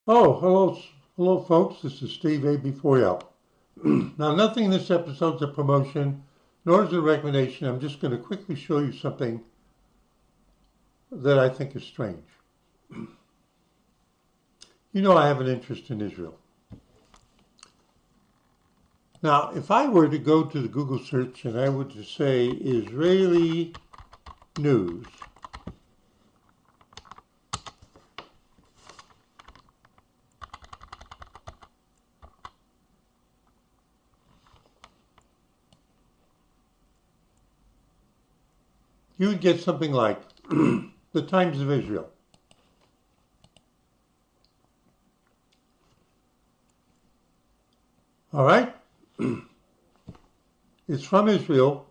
Oh, hello, folks. This is Steve AB4L. Now, nothing in this episode is a promotion, nor is it a recommendation. I'm just going to quickly show you something that I think is strange. You know, I have an interest in Israel. Now, if I were to go to the Google search and I were to say Israeli news, you would get something like the Times of Israel. All right? It's from Israel.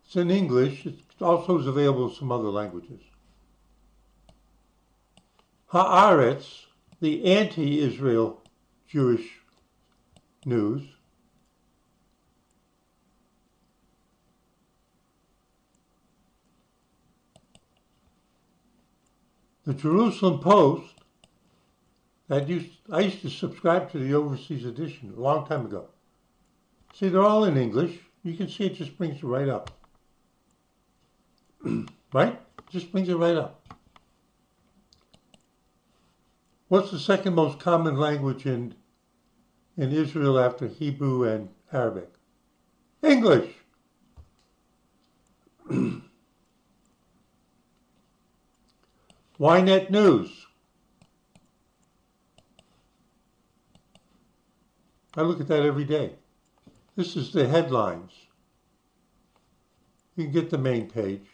It's in English. It also is available in some other languages. Haaretz, the anti-Israel Jewish news. The Jerusalem Post, I used to subscribe to the overseas edition a long time ago. See, they're all in English. You can see it just brings it right up. Right? Just brings it right up. What's the second most common language in Israel after Hebrew and Arabic? English. Ynet News. I look at that every day. This is the headlines. You can get the main page.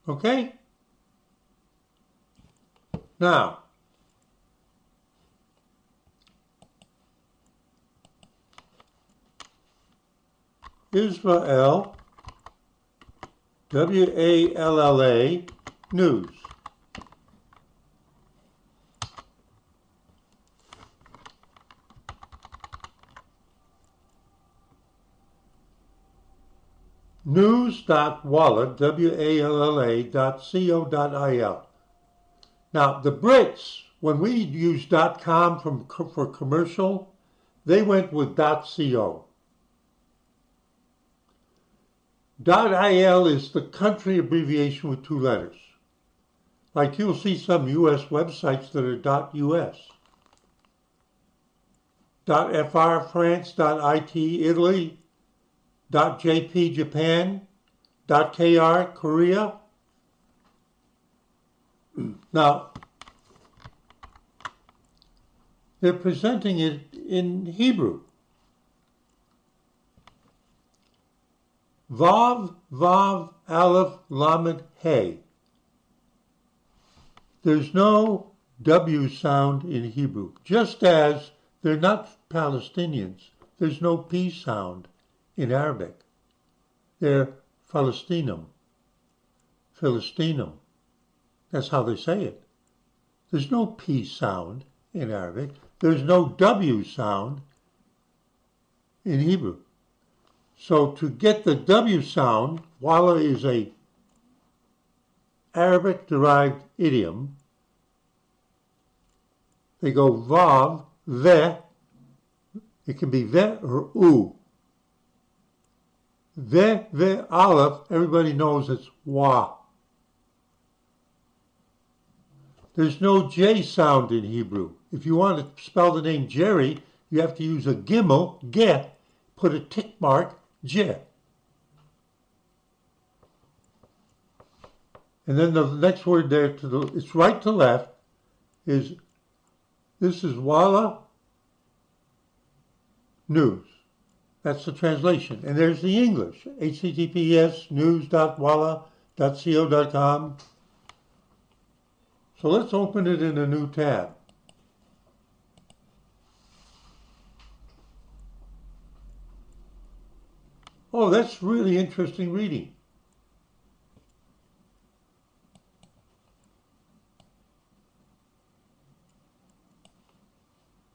Okay? Now, Israel, Walla News. News.wallah, walla.co.il. Now, the Brits, when we used .com for commercial, they went with .co. .il is the country abbreviation with two letters. Like you'll see some US websites that are .us. .fr France, .it Italy, .jp Japan, .kr Korea. Now, they're presenting it in Hebrew. Vav, Vav, Aleph, Lamed, Hey. There's no W sound in Hebrew, just as they're not Palestinians. There's no P sound in Arabic. They're Palestinum, Philistinum. That's how they say it. There's no P sound in Arabic. There's no W sound in Hebrew. So to get the W sound, Wallah is a Arabic-derived idiom. They go Vav, Ve. It can be Ve or U. Ve, Aleph, everybody knows it's Wa. There's no J sound in Hebrew. If you want to spell the name Jerry, you have to use a gimel, Ge, put a tick mark, J. And then the next word there, it's right to left, this is Wallah News. That's the translation. And there's the English, https news.wallah.co.com. So let's open it in a new tab. Oh, that's really interesting reading.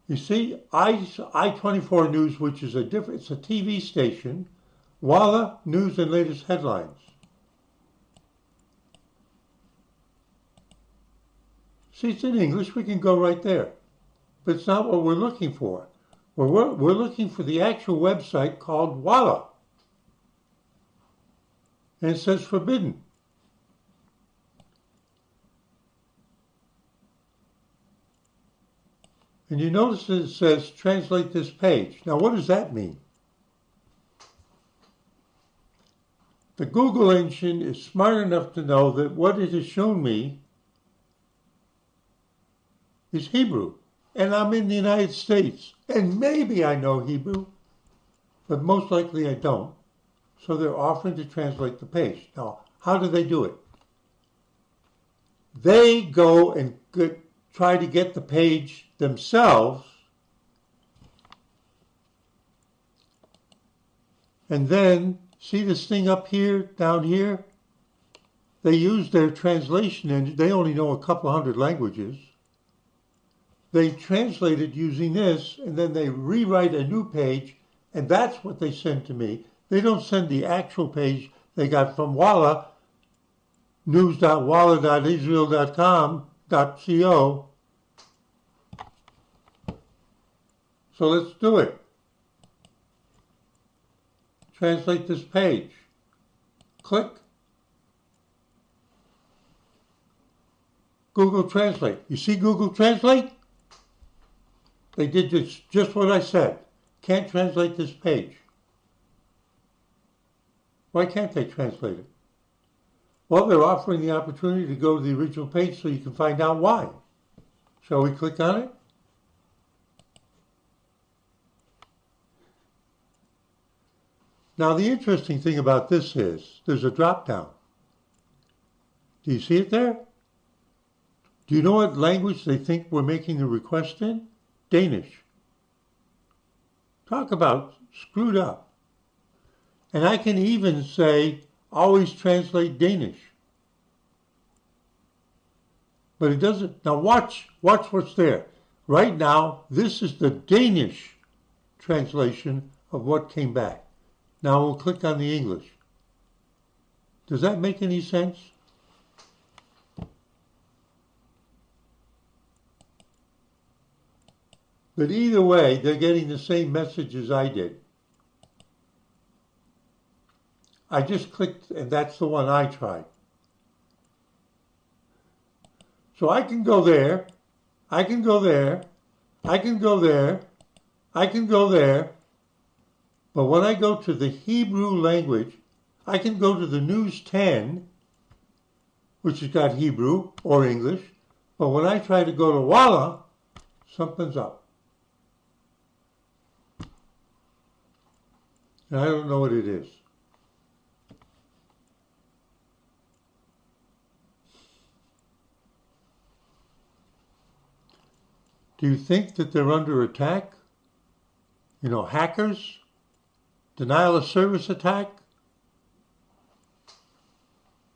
You see, I-24 News, which is it's a TV station, Wallah News and Latest Headlines. See, it's in English. We can go right there. But it's not what we're looking for. We're looking for the actual website called Wallah. And it says forbidden. And you notice that it says translate this page. Now what does that mean? The Google engine is smart enough to know that what it has shown me is Hebrew. And I'm in the United States. And maybe I know Hebrew, but most likely I don't. So they're offering to translate the page. Now, how do they do it? They go and try to get the page themselves, and then, see this thing up here, down here? They use their translation engine. They only know a couple hundred languages. They translate it using this, and then they rewrite a new page, and that's what they send to me. They don't send the actual page they got from Wallah, news.wallah.israel.com.co. So let's do it. Translate this page. Click. Google Translate. You see Google Translate? They did just what I said. Can't translate this page. Why can't they translate it? Well, they're offering the opportunity to go to the original page so you can find out why. Shall we click on it? Now, the interesting thing about this is there's a drop down. Do you see it there? Do you know what language they think we're making the request in? Danish. Talk about screwed up. And I can even say, always translate Danish. But it doesn't. Now watch what's there. Right now, this is the Danish translation of what came back. Now we'll click on the English. Does that make any sense? But either way, they're getting the same message as I did. I just clicked, and that's the one I tried. So I can go there, I can go there, I can go there, I can go there. But when I go to the Hebrew language, I can go to the News 10, which has got Hebrew or English. But when I try to go to Wallah, something's up. And I don't know what it is. Do you think that they're under attack? You know, hackers? Denial of service attack?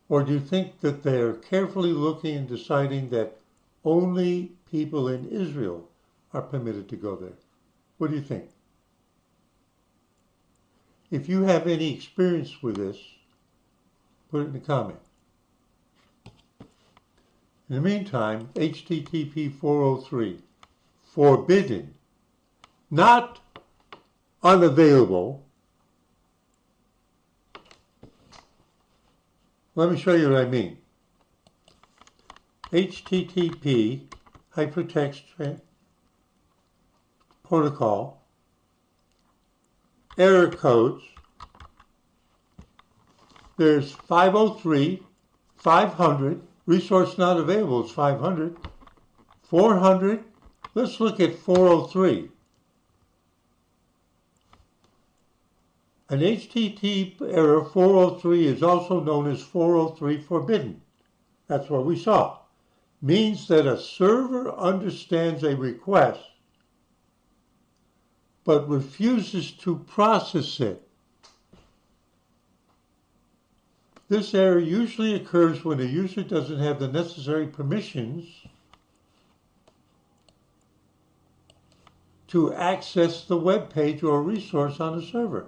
Or do you think that they're carefully looking and deciding that only people in Israel are permitted to go there? What do you think? If you have any experience with this, put it in the comment. In the meantime, HTTP 403, forbidden, not unavailable. Let me show you what I mean. HTTP hypertext protocol, error codes. There's 503, 500, resource not available is 500, 400. Let's look at 403. An HTTP error 403 is also known as 403 forbidden. That's what we saw. Means that a server understands a request but refuses to process it. This error usually occurs when a user doesn't have the necessary permissions to access the web page or resource on a server.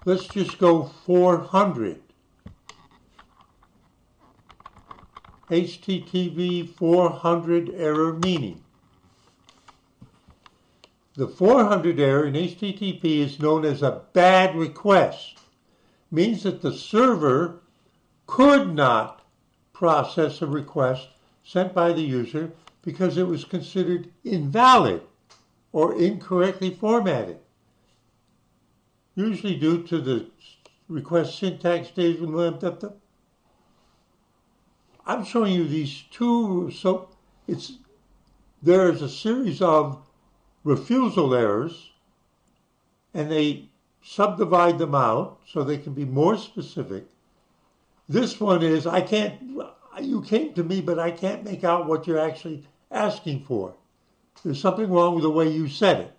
let's just go 400. HTTP 400 error meaning. The 400 error in HTTP is known as a bad request. Means that the server could not process a request sent by the user because it was considered invalid or incorrectly formatted. Usually due to the request syntax data. I'm showing you these two, so there's a series of refusal errors, and they subdivide them out so they can be more specific. This one is, you came to me, but I can't make out what you're actually asking for. There's something wrong with the way you said it.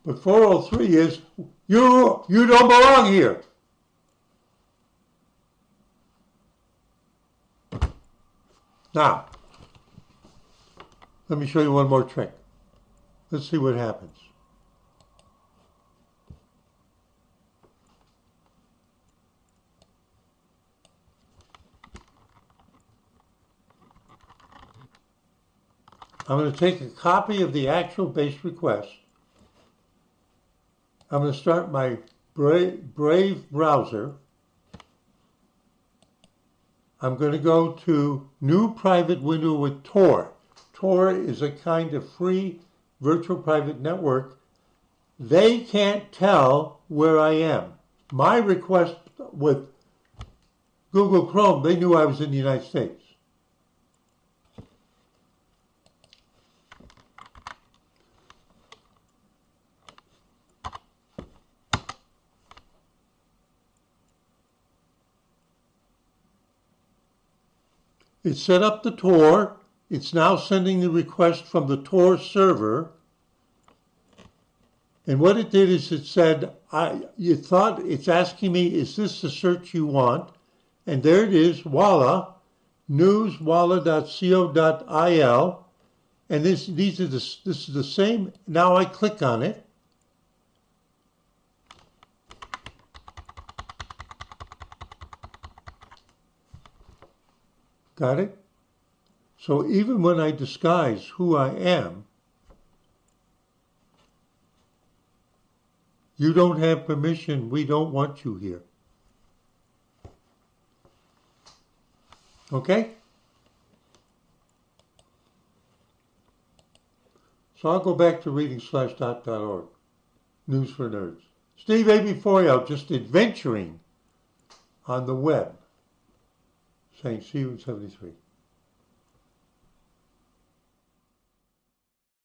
But 403 is, you don't belong here. Now, let me show you one more trick. Let's see what happens. I'm going to take a copy of the actual base request. I'm going to start my Brave browser. I'm going to go to New Private Window with Tor. Tor is a kind of free virtual private network. They can't tell where I am. My request with Google Chrome, they knew I was in the United States. It set up the Tor. It's now sending the request from the Tor server. And what it did is it said, you thought it's asking me, is this the search you want? And there it is, Wallah, news, wallah.co.il. And this is the same. Now I click on it. Got it? So even when I disguise who I am, you don't have permission, we don't want you here. Okay? So I'll go back to reading/.org. News for Nerds. Steve AB4L, just adventuring on the web. Saying see you in 73.